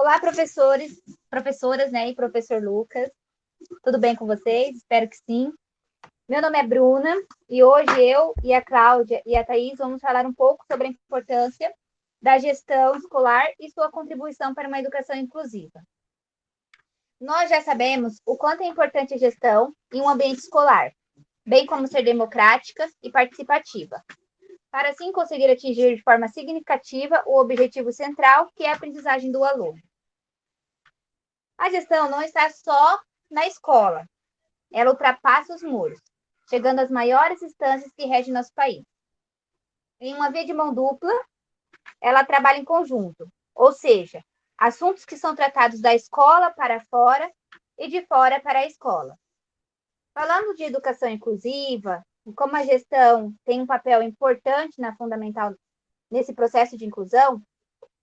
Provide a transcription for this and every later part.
Olá, professores, professoras, né, e professor Lucas. Tudo bem com vocês? Espero que sim. Meu nome é Bruna e hoje eu e a Cláudia e a Thaís vamos falar um pouco sobre a importância da gestão escolar e sua contribuição para uma educação inclusiva. Nós já sabemos o quanto é importante a gestão em um ambiente escolar, bem como ser democrática e participativa, para assim conseguir atingir de forma significativa o objetivo central, que é a aprendizagem do aluno. A gestão não está só na escola, ela ultrapassa os muros, chegando às maiores instâncias que regem nosso país. Em uma via de mão dupla, ela trabalha em conjunto, ou seja, assuntos que são tratados da escola para fora e de fora para a escola. Falando de educação inclusiva, e como a gestão tem um papel importante na fundamental nesse processo de inclusão,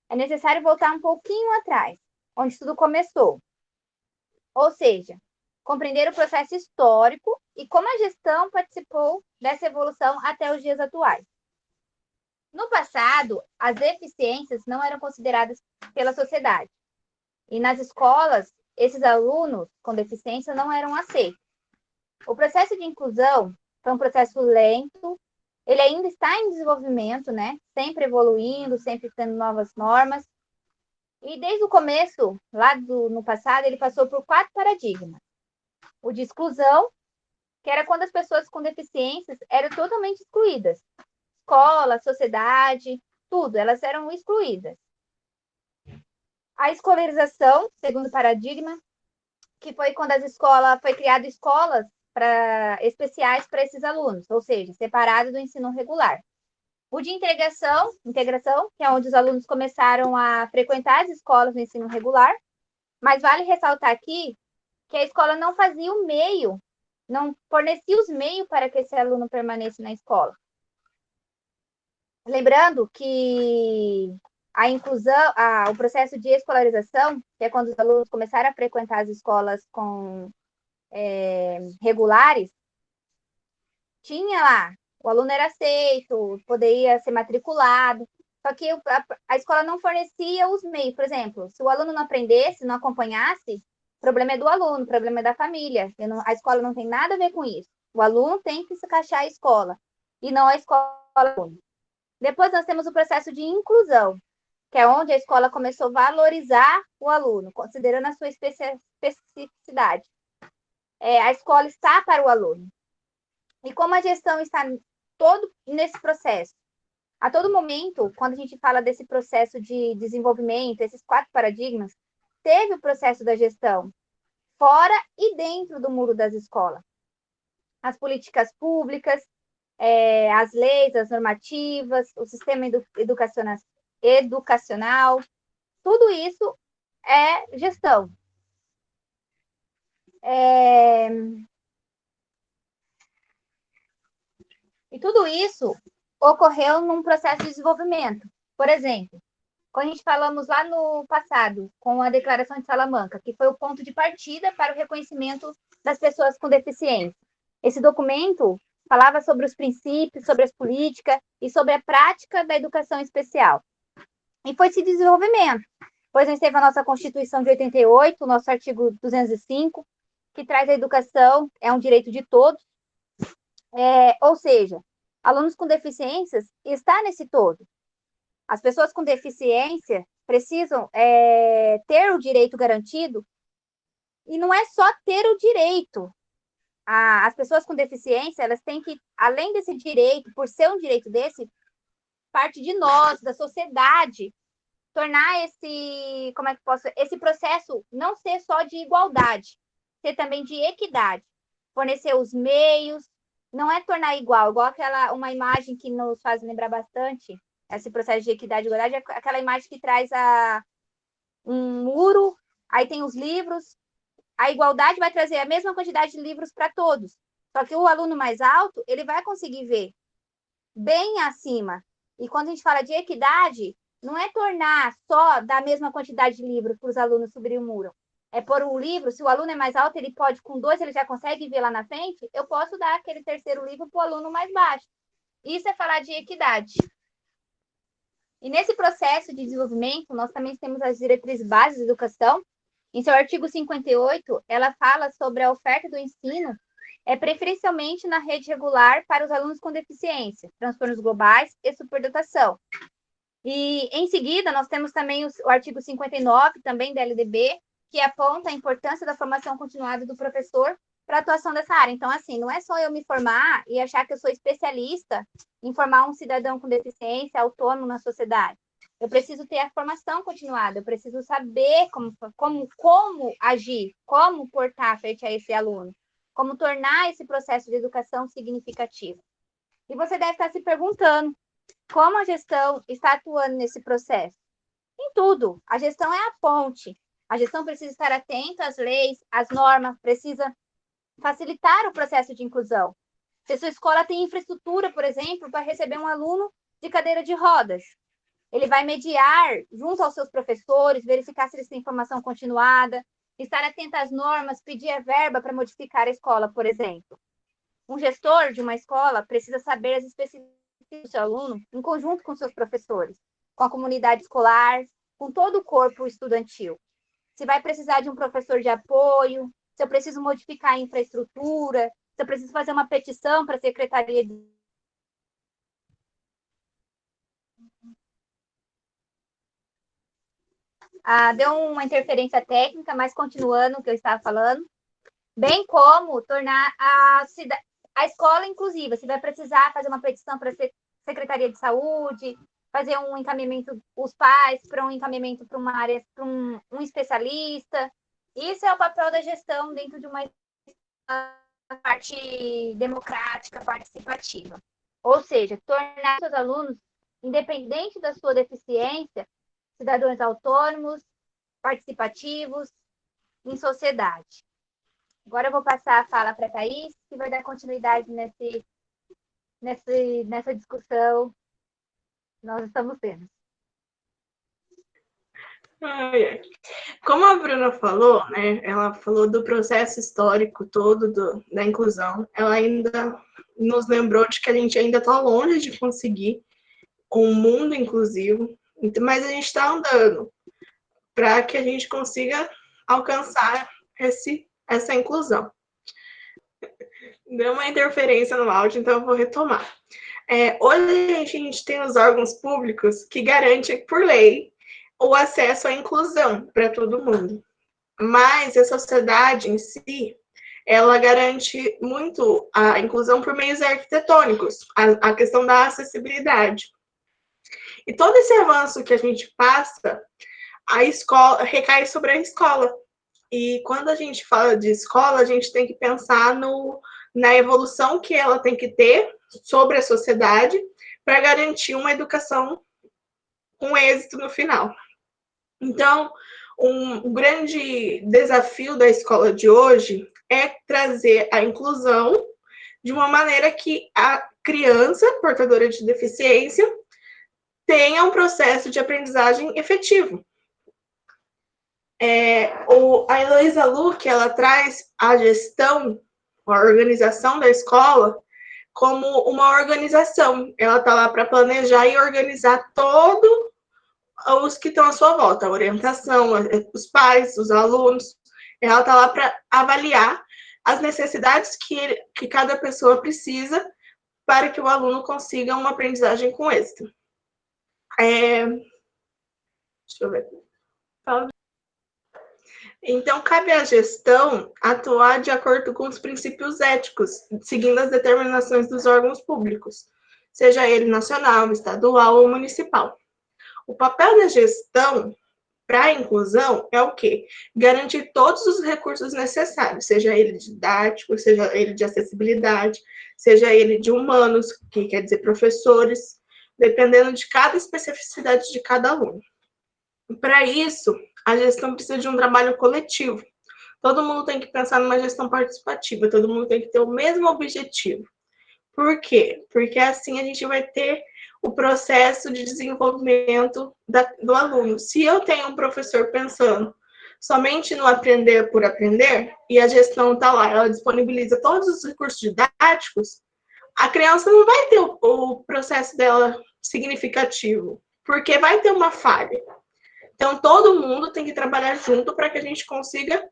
é necessário voltar um pouquinho atrás, onde tudo começou. Ou seja, compreender o processo histórico e como a gestão participou dessa evolução até os dias atuais. No passado, as deficiências não eram consideradas pela sociedade. E nas escolas, esses alunos com deficiência não eram aceitos. O processo de inclusão foi um processo lento, ele ainda está em desenvolvimento, né? Sempre evoluindo, sempre tendo novas normas. E desde o começo, no passado, ele passou por 4 paradigmas. O de exclusão, que era quando as pessoas com deficiências eram totalmente excluídas. Escola, sociedade, tudo, elas eram excluídas. A escolarização, segundo paradigma, que foi quando foi criado escolas especiais para esses alunos, ou seja, separados do ensino regular. O de integração, que é onde os alunos começaram a frequentar as escolas do ensino regular, mas vale ressaltar aqui que a escola não fazia o meio, não fornecia os meios para que esse aluno permanecesse na escola. Lembrando que a inclusão, o processo de escolarização, que é quando os alunos começaram a frequentar as escolas regulares, tinha lá, o aluno era aceito, poderia ser matriculado, só que a escola não fornecia os meios. Por exemplo, se o aluno não aprendesse, não acompanhasse, o problema é do aluno, o problema é da família. A escola não tem nada a ver com isso. O aluno tem que se encaixar à escola, e não a escola. Depois nós temos o processo de inclusão, que é onde a escola começou a valorizar o aluno, considerando a sua especificidade. A escola está para o aluno. E como a gestão está todo nesse processo, a todo momento, quando a gente fala desse processo de desenvolvimento, esses 4 paradigmas, teve o processo da gestão fora e dentro do muro das escolas. As políticas públicas, as leis, as normativas, o sistema educacional, tudo isso é gestão. E tudo isso ocorreu num processo de desenvolvimento. Por exemplo, quando a gente falamos lá no passado, com a Declaração de Salamanca, que foi o ponto de partida para o reconhecimento das pessoas com deficiência. Esse documento falava sobre os princípios, sobre as políticas e sobre a prática da educação especial. E foi esse desenvolvimento. Depois nós teve a nossa Constituição de 88, o nosso artigo 205, que traz a educação, é um direito de todos. Ou seja, alunos com deficiências está nesse todo. As pessoas com deficiência precisam ter o direito garantido, e não é só ter o direito. As pessoas com deficiência, elas têm que, além desse direito, por ser um direito desse, parte de nós, da sociedade, tornar esse processo não ser só de igualdade, ser também de equidade, fornecer os meios, não é tornar igual uma imagem que nos faz lembrar bastante esse processo de equidade e igualdade, é aquela imagem que traz um muro, aí tem os livros, a igualdade vai trazer a mesma quantidade de livros para todos, só que o aluno mais alto, ele vai conseguir ver bem acima. E quando a gente fala de equidade, não é tornar só da mesma quantidade de livros para os alunos subir o muro. É pôr um livro, se o aluno é mais alto, ele pode, com 2, ele já consegue ver lá na frente, eu posso dar aquele terceiro livro para o aluno mais baixo. Isso é falar de equidade. E nesse processo de desenvolvimento, nós também temos as diretrizes básicas da educação. Em seu artigo 58, ela fala sobre a oferta do ensino preferencialmente na rede regular para os alunos com deficiência, transtornos globais e superdotação. E, em seguida, nós temos também o artigo 59, também da LDB, que aponta a importância da formação continuada do professor para a atuação dessa área. Então, assim, não é só eu me formar e achar que eu sou especialista em formar um cidadão com deficiência autônomo na sociedade. Eu preciso ter a formação continuada, eu preciso saber como agir, como portar frente a esse aluno, como tornar esse processo de educação significativo. E você deve estar se perguntando, como a gestão está atuando nesse processo? Em tudo. A gestão é a ponte. A gestão precisa estar atenta às leis, às normas, precisa facilitar o processo de inclusão. Se a sua escola tem infraestrutura, por exemplo, para receber um aluno de cadeira de rodas, ele vai mediar junto aos seus professores, verificar se eles têm formação continuada, estar atento às normas, pedir a verba para modificar a escola, por exemplo. Um gestor de uma escola precisa saber as especificidades do seu aluno em conjunto com seus professores, com a comunidade escolar, com todo o corpo estudantil. Se vai precisar de um professor de apoio, se eu preciso modificar a infraestrutura, se eu preciso fazer uma petição para a Secretaria de... deu uma interferência técnica, mas continuando o que eu estava falando, bem como tornar a escola inclusiva. Se vai precisar fazer uma petição para a Secretaria de Saúde, fazer um encaminhamento, os pais, para um encaminhamento para uma área, para um especialista. Isso é o papel da gestão dentro de uma parte democrática, participativa. Ou seja, tornar seus alunos, independente da sua deficiência, cidadãos autônomos, participativos, em sociedade. Agora eu vou passar a fala para a Thaís, que vai dar continuidade nessa discussão que nós estamos tendo. Como a Bruna falou, né, ela falou do processo histórico todo da inclusão, ela ainda nos lembrou de que a gente ainda está longe de conseguir um mundo inclusivo, mas a gente está andando para que a gente consiga alcançar essa inclusão. Deu uma interferência no áudio, então eu vou retomar. Hoje a gente tem os órgãos públicos que garantem, por lei, o acesso à inclusão para todo mundo. Mas a sociedade em si, ela garante muito a inclusão por meios arquitetônicos, a questão da acessibilidade. E todo esse avanço que a gente passa, a escola recai sobre a escola. E quando a gente fala de escola, a gente tem que pensar na evolução que ela tem que ter sobre a sociedade para garantir uma educação com êxito no final. Então, um grande desafio da escola de hoje é trazer a inclusão de uma maneira que a criança portadora de deficiência tenha um processo de aprendizagem efetivo. A Heloísa Luque, ela traz a gestão, a organização da escola como uma organização. Ela está lá para planejar e organizar todos os que estão à sua volta, a orientação, os pais, os alunos. Ela está lá para avaliar as necessidades que cada pessoa precisa para que o aluno consiga uma aprendizagem com êxito. Deixa eu ver. Então, cabe à gestão atuar de acordo com os princípios éticos, seguindo as determinações dos órgãos públicos, seja ele nacional, estadual ou municipal. O papel da gestão para a inclusão é o quê? Garantir todos os recursos necessários, seja ele didático, seja ele de acessibilidade, seja ele de humanos, que quer dizer professores, dependendo de cada especificidade de cada aluno. Para isso, a gestão precisa de um trabalho coletivo. Todo mundo tem que pensar numa gestão participativa, todo mundo tem que ter o mesmo objetivo. Por quê? Porque assim a gente vai ter o processo de desenvolvimento do aluno. Se eu tenho um professor pensando somente no aprender por aprender, e a gestão está lá, ela disponibiliza todos os recursos didáticos, a criança não vai ter o processo dela significativo, porque vai ter uma falha. Então, todo mundo tem que trabalhar junto para que a gente consiga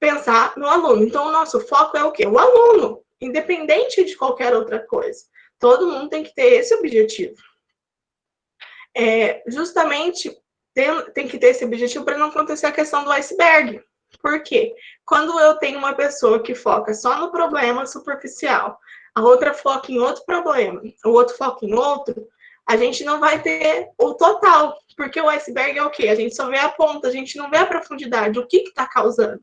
pensar no aluno. Então, o nosso foco é o quê? O aluno, independente de qualquer outra coisa. Todo mundo tem que ter esse objetivo. Justamente tem que ter esse objetivo para não acontecer a questão do iceberg. Por quê? Quando eu tenho uma pessoa que foca só no problema superficial, a outra foca em outro problema, o outro foca em outro, a gente não vai ter o total, porque o iceberg é o quê? A gente só vê a ponta, a gente não vê a profundidade, o que está causando.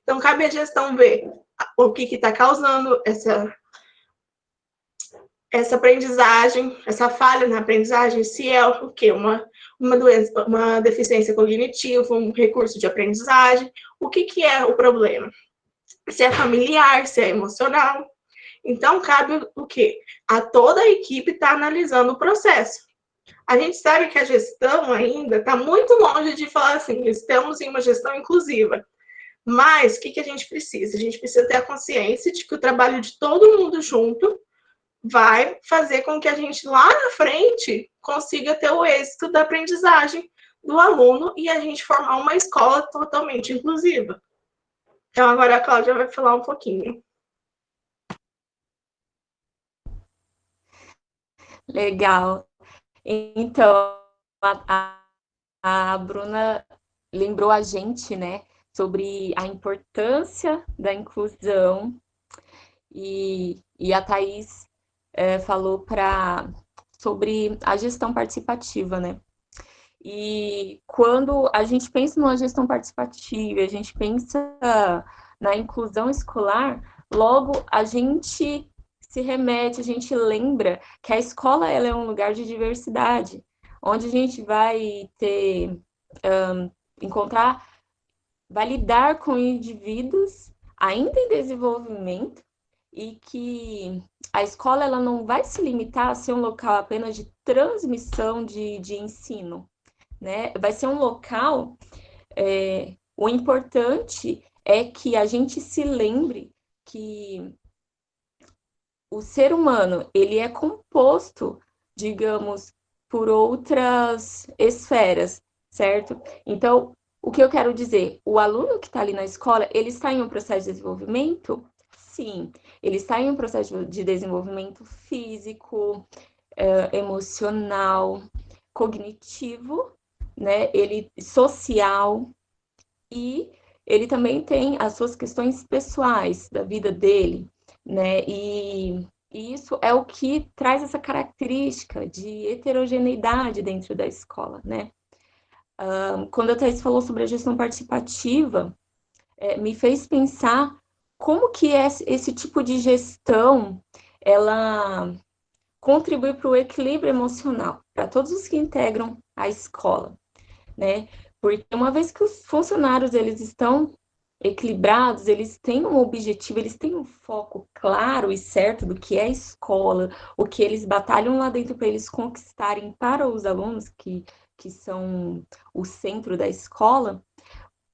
Então, cabe à gestão ver o que está causando essa aprendizagem, essa falha na aprendizagem, se é o quê? Uma doença, uma deficiência cognitiva, um recurso de aprendizagem, o que é o problema? Se é familiar, se é emocional. Então, cabe o quê? A toda a equipe estar analisando o processo. A gente sabe que a gestão ainda está muito longe de falar assim, estamos em uma gestão inclusiva. Mas, o que a gente precisa? A gente precisa ter a consciência de que o trabalho de todo mundo junto vai fazer com que a gente lá na frente consiga ter o êxito da aprendizagem do aluno e a gente formar uma escola totalmente inclusiva. Então, agora a Cláudia vai falar um pouquinho. Legal. Então, a Bruna lembrou a gente, né, sobre a importância da inclusão e a Thaís falou sobre a gestão participativa, né? E quando a gente pensa numa gestão participativa, a gente pensa na inclusão escolar, logo a gente se remete, a gente lembra que a escola ela é um lugar de diversidade, onde a gente vai encontrar, vai lidar com indivíduos ainda em desenvolvimento e que a escola ela não vai se limitar a ser um local apenas de transmissão de ensino, né? Vai ser um local, o importante é que a gente se lembre que o ser humano, ele é composto, digamos, por outras esferas, certo? Então, o que eu quero dizer? O aluno que está ali na escola, ele está em um processo de desenvolvimento? Sim, ele está em um processo de desenvolvimento físico, emocional, cognitivo, né? Ele social e ele também tem as suas questões pessoais da vida dele, né? E isso é o que traz essa característica de heterogeneidade dentro da escola, né? Quando a Thais falou sobre a gestão participativa, me fez pensar como que esse tipo de gestão ela contribui para o equilíbrio emocional para todos os que integram a escola, né? Porque uma vez que os funcionários eles estão equilibrados, eles têm um objetivo, eles têm um foco claro e certo do que é a escola, o que eles batalham lá dentro para eles conquistarem para os alunos que são o centro da escola.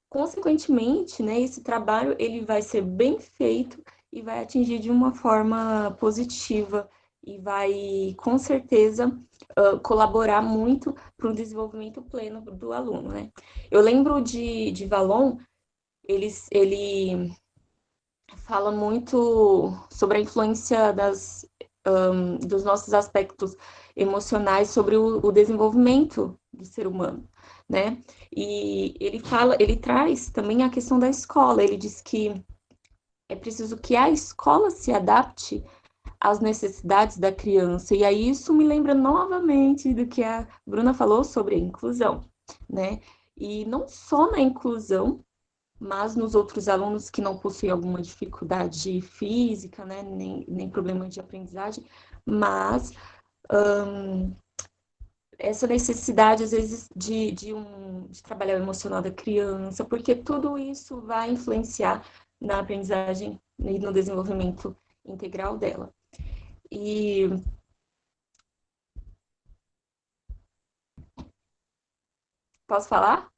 Consequentemente, né, esse trabalho ele vai ser bem feito e vai atingir de uma forma positiva e vai, com certeza, colaborar muito para o desenvolvimento pleno do aluno, né? Eu lembro de Valon, ele fala muito sobre a influência dos nossos aspectos emocionais sobre o desenvolvimento do ser humano, né? E ele traz também a questão da escola. Ele diz que é preciso que a escola se adapte às necessidades da criança. E aí isso me lembra novamente do que a Bruna falou sobre a inclusão, né? E não só na inclusão, mas nos outros alunos que não possuem alguma dificuldade física, né, nem problema de aprendizagem, mas essa necessidade, às vezes, de trabalhar o emocional da criança, porque tudo isso vai influenciar na aprendizagem e no desenvolvimento integral dela. E posso falar?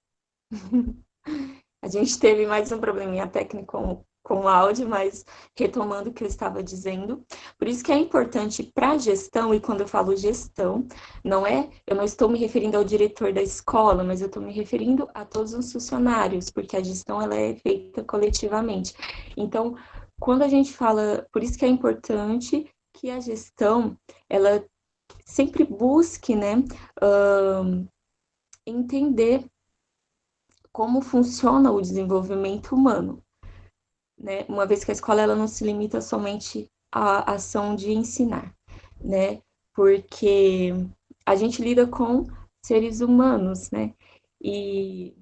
A gente teve mais um probleminha técnico com o áudio, mas retomando o que eu estava dizendo. Por isso que é importante para a gestão, e quando eu falo gestão, eu não estou me referindo ao diretor da escola, mas eu estou me referindo a todos os funcionários, porque a gestão ela é feita coletivamente. Então, quando a gente fala, por isso que é importante que a gestão, ela sempre busque, né, entender como funciona o desenvolvimento humano, né? Uma vez que a escola ela não se limita somente à ação de ensinar, né? Porque a gente lida com seres humanos, né? E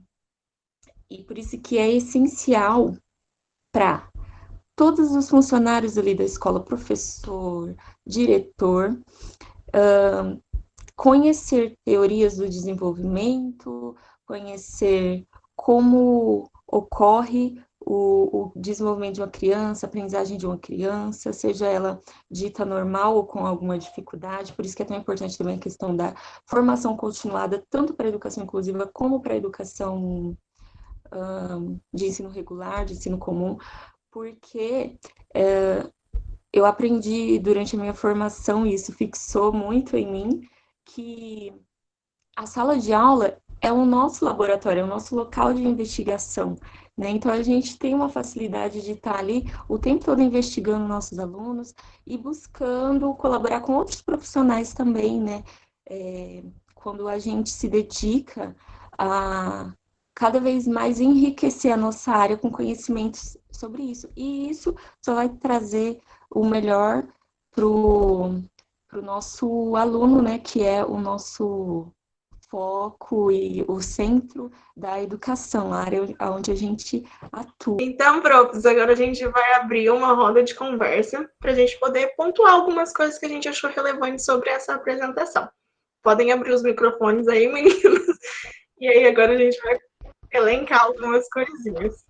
por isso que é essencial para todos os funcionários ali da escola, professor, diretor, conhecer teorias do desenvolvimento, conhecer como ocorre o desenvolvimento de uma criança, a aprendizagem de uma criança, seja ela dita normal ou com alguma dificuldade. Por isso que é tão importante também a questão da formação continuada, tanto para a educação inclusiva como para a educação de ensino regular, de ensino comum, porque eu aprendi durante a minha formação, e isso fixou muito em mim, que a sala de aula é o nosso laboratório, é o nosso local de investigação, né? Então, a gente tem uma facilidade de estar ali o tempo todo investigando nossos alunos e buscando colaborar com outros profissionais também, né? Quando a gente se dedica a cada vez mais enriquecer a nossa área com conhecimentos sobre isso. E isso só vai trazer o melhor para o nosso aluno, né? Que é o nosso foco e o centro da educação, a área onde a gente atua. Então, profs, agora a gente vai abrir uma roda de conversa para a gente poder pontuar algumas coisas que a gente achou relevantes sobre essa apresentação. Podem abrir os microfones aí, meninos. E aí agora a gente vai elencar algumas coisinhas.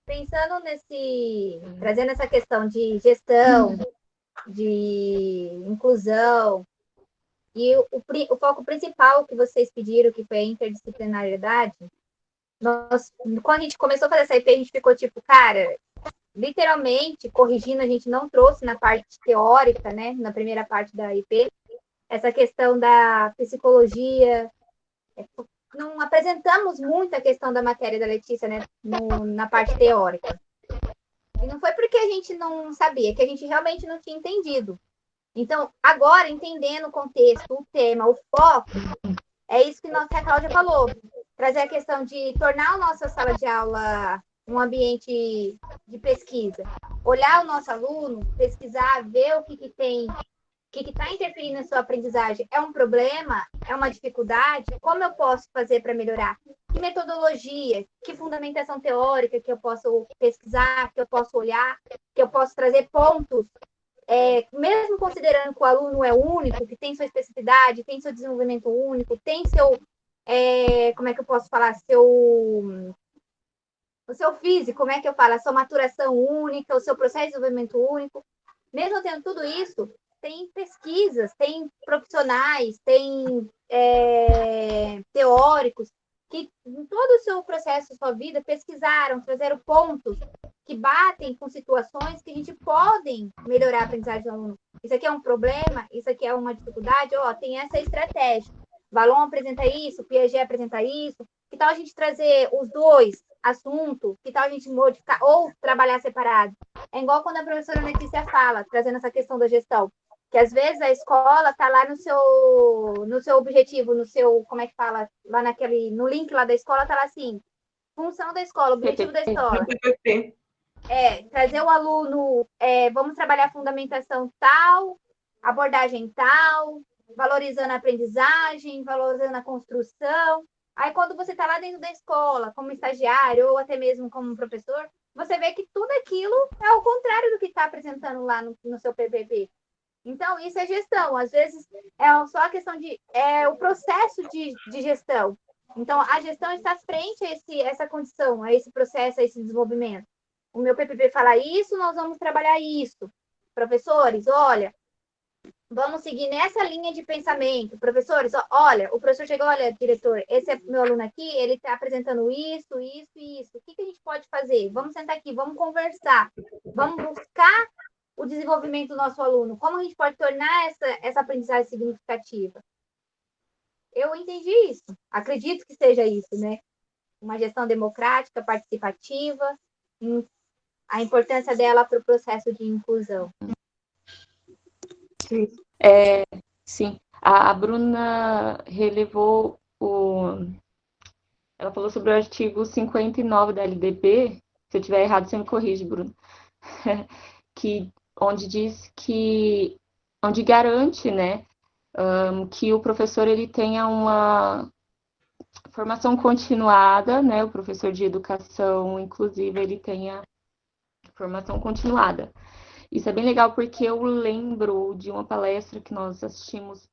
Pensando trazendo essa questão de gestão, de inclusão, e o foco principal que vocês pediram, que foi a interdisciplinariedade, quando a gente começou a fazer essa IP, a gente ficou tipo, cara, literalmente, corrigindo, a gente não trouxe na parte teórica, né, na primeira parte da IP, essa questão da psicologia, não apresentamos muito a questão da matéria da Letícia, né, na parte teórica. E não foi porque a gente não sabia, que a gente realmente não tinha entendido. Então, agora, entendendo o contexto, o tema, o foco, é isso que a Cláudia falou. Trazer a questão de tornar a nossa sala de aula um ambiente de pesquisa. Olhar o nosso aluno, pesquisar, ver o que tem, o que está interferindo na sua aprendizagem. É um problema? É uma dificuldade? Como eu posso fazer para melhorar? Que metodologia? Que fundamentação teórica que eu posso pesquisar, que eu posso olhar, que eu posso trazer pontos, mesmo considerando que o aluno é único, que tem sua especificidade, tem seu desenvolvimento único, tem seu, como é que eu posso falar, o seu físico, como é que eu falo, a sua maturação única, o seu processo de desenvolvimento único. Mesmo tendo tudo isso, tem pesquisas, tem profissionais, tem teóricos que em todo o seu processo, sua vida, pesquisaram, trouxeram pontos que batem com situações que a gente podem melhorar a aprendizagem do aluno. Isso aqui é um problema, isso aqui é uma dificuldade, tem essa estratégia. Valon apresenta isso, Piaget apresenta isso. Que tal a gente trazer os dois assuntos? Que tal a gente modificar ou trabalhar separado? É igual quando a professora Letícia fala, trazendo essa questão da gestão, que às vezes a escola está lá no seu objetivo, no seu, como é que fala, lá no link lá da escola está lá assim, função da escola, objetivo da escola. Trazer o aluno, vamos trabalhar a fundamentação tal, abordagem tal, valorizando a aprendizagem, valorizando a construção. Aí, quando você está lá dentro da escola, como estagiário, ou até mesmo como professor, você vê que tudo aquilo é o contrário do que está apresentando lá no seu PPP. Então, isso é gestão. Às vezes, é só a questão o processo de gestão. Então, a gestão está frente a essa condição, a esse processo, a esse desenvolvimento. O meu PPP fala isso, nós vamos trabalhar isso. Professores, olha, Vamos seguir nessa linha de pensamento. Professores, olha, o professor chegou, olha, diretor, esse é meu aluno aqui, ele está apresentando isso, isso e isso. O que a gente pode fazer? Vamos sentar aqui, vamos conversar, vamos buscar o desenvolvimento do nosso aluno. Como a gente pode tornar essa aprendizagem significativa? Eu entendi isso. Acredito que seja isso, né? Uma gestão democrática, participativa, a importância dela para o processo de inclusão. Sim. Sim, a Bruna relevou ela falou sobre o artigo 59 da LDB, se eu estiver errado, você me corrige, Bruna, onde garante, né, que o professor ele tenha uma formação continuada, né, o professor de educação inclusiva ele tenha formação continuada. Isso é bem legal porque eu lembro de uma palestra que nós assistimos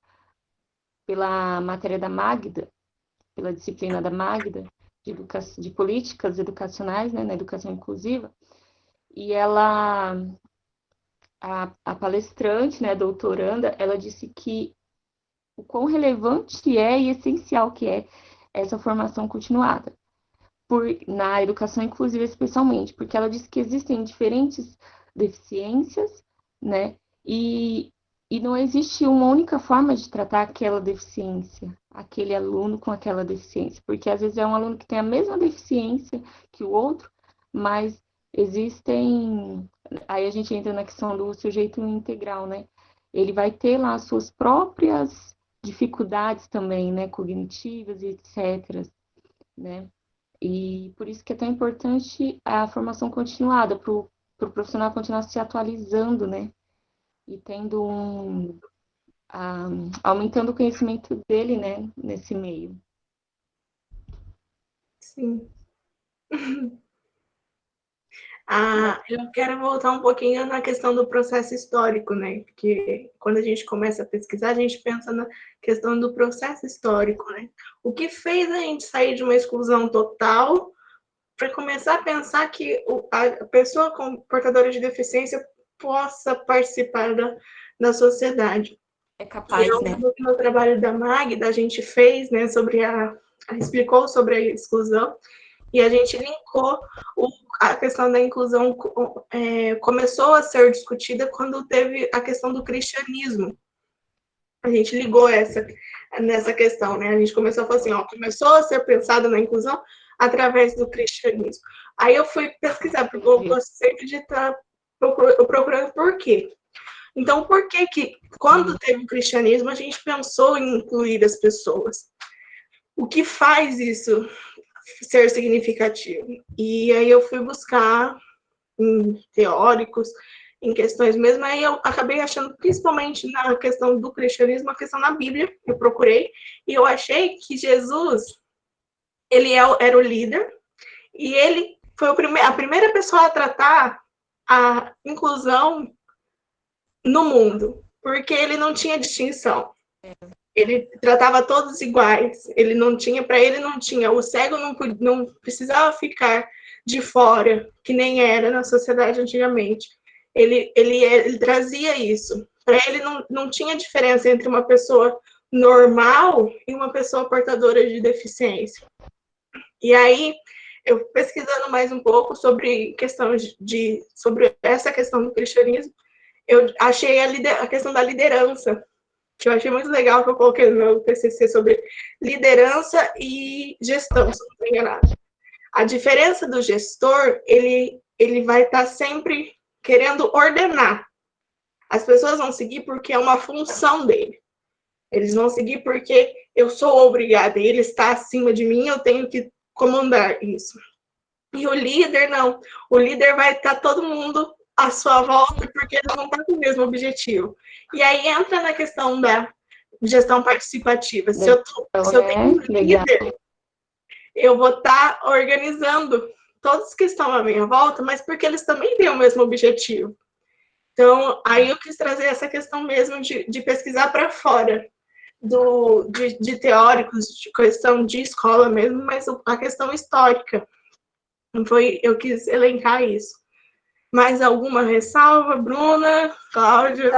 pela matéria da Magda, pela disciplina da Magda, de políticas educacionais, né, na educação inclusiva, e ela, a palestrante, né, a doutoranda, ela disse que o quão relevante é e essencial que é essa formação continuada, na educação inclusiva especialmente, porque ela disse que existem diferentes deficiências, né, e não existe uma única forma de tratar aquela deficiência, aquele aluno com aquela deficiência, porque às vezes é um aluno que tem a mesma deficiência que o outro, mas existem. Aí a gente entra na questão do sujeito integral, né? Ele vai ter lá as suas próprias dificuldades também, né? Cognitivas e etc., né? E por isso que é tão importante a formação continuada, para o profissional continuar se atualizando, né? E tendo aumentando o conhecimento dele, né, nesse meio. Sim. Eu quero voltar um pouquinho na questão do processo histórico, né? Porque quando a gente começa a pesquisar, a gente pensa na questão do processo histórico, né? O que fez a gente sair de uma exclusão total para começar a pensar que a pessoa portadora de deficiência possa participar da sociedade. É capaz, né? No trabalho da Magda, a gente fez, né, explicou sobre a exclusão, e a gente linkou a questão da inclusão, começou a ser discutida quando teve a questão do cristianismo. A gente ligou nessa questão, né? A gente começou a falar assim, começou a ser pensado na inclusão através do cristianismo. Aí eu fui pesquisar, porque eu gosto sempre de estar procurando por quê. Então, por que quando teve o cristianismo, a gente pensou em incluir as pessoas? O que faz isso ser significativo? E aí eu fui buscar em teóricos, em questões mesmo, aí eu acabei achando, principalmente na questão do cristianismo, a questão na Bíblia, eu procurei, e eu achei que Jesus, ele era o líder, e ele foi a primeira pessoa a tratar a inclusão no mundo, porque ele não tinha distinção. Ele tratava todos iguais. Ele não tinha, para ele não tinha. O cego não precisava ficar de fora, que nem era na sociedade antigamente. Ele trazia isso. Para ele não tinha diferença entre uma pessoa normal e uma pessoa portadora de deficiência. E aí, eu pesquisando mais um pouco sobre sobre essa questão do cristianismo, eu achei a questão da liderança, que eu achei muito legal, que eu coloquei no meu TCC sobre liderança e gestão, se não estou enganada. A diferença do gestor, ele vai estar sempre querendo ordenar. As pessoas vão seguir porque é uma função dele. Eles vão seguir porque eu sou obrigada, ele está acima de mim, eu tenho que comandar isso. E o líder, não. O líder vai estar todo mundo à sua volta, porque eles não estão com o mesmo objetivo. E aí entra na questão da gestão participativa. Se eu tenho um líder, eu vou estar organizando todos que estão à minha volta, mas porque eles também têm o mesmo objetivo. Então, aí eu quis trazer essa questão mesmo de pesquisar para fora de teóricos, de questão de escola mesmo, mas a questão histórica. Eu quis elencar isso. Mais alguma ressalva, Bruna, Cláudia?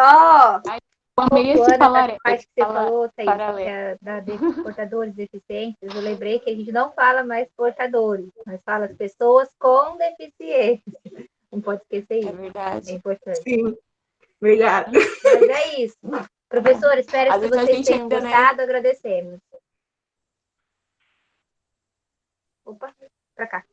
amei esse a parte que você falou, Thaís, paralelo. portadores deficientes, eu lembrei que a gente não fala mais portadores, mas fala as pessoas com deficiência. Não pode esquecer isso. É verdade. É importante. Sim, obrigada. Mas é isso. Professor, espero Às que vezes a vocês gente tenham ainda, né? gostado, agradecemos. Opa, pra cá.